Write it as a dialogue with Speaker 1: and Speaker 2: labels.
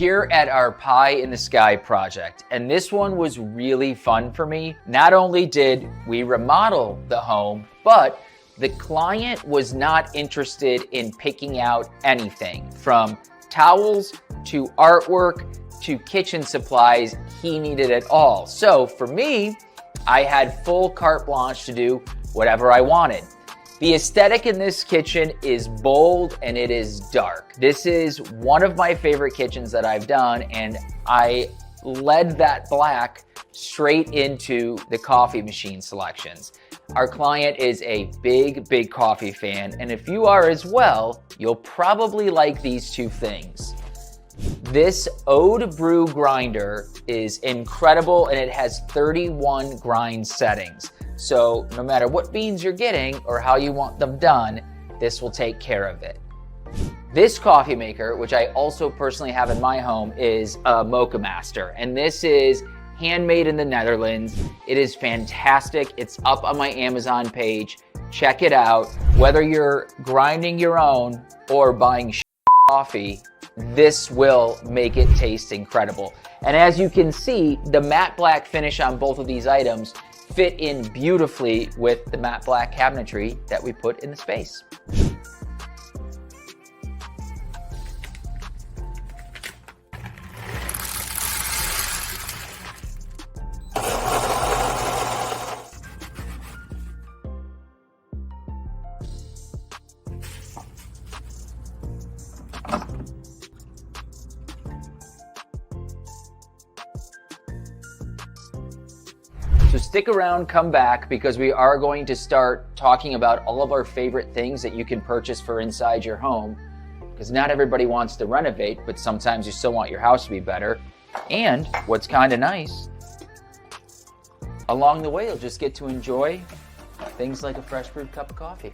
Speaker 1: here at our Pie in the Sky project, and this one was really fun for me. Not only did we remodel the home, but the client was not interested in picking out anything from towels to artwork to kitchen supplies. He needed it all. So for me, I had full carte blanche to do whatever I wanted. The aesthetic in this kitchen is bold and it is dark. This is one of my favorite kitchens that I've done, and I led that black straight into the coffee machine selections. Our client is a big coffee fan, and if you are as well, you'll probably like these two things. This Ode Brew Grinder is incredible, and it has 31 grind settings. So no matter what beans you're getting or how you want them done, this will take care of it. This coffee maker, which I also personally have in my home, is a Moccamaster, and this is handmade in the Netherlands. It is fantastic. It's up on my Amazon page. Check it out. Whether you're grinding your own or buying coffee, this will make it taste incredible. And as you can see, the matte black finish on both of these items fit in beautifully with the matte black cabinetry that we put in the space. So stick around, come back, because we are going to start talking about all of our favorite things that you can purchase for inside your home, because not everybody wants to renovate, but sometimes you still want your house to be better. And what's kind of nice, along the way, you'll just get to enjoy things like a fresh brewed cup of coffee.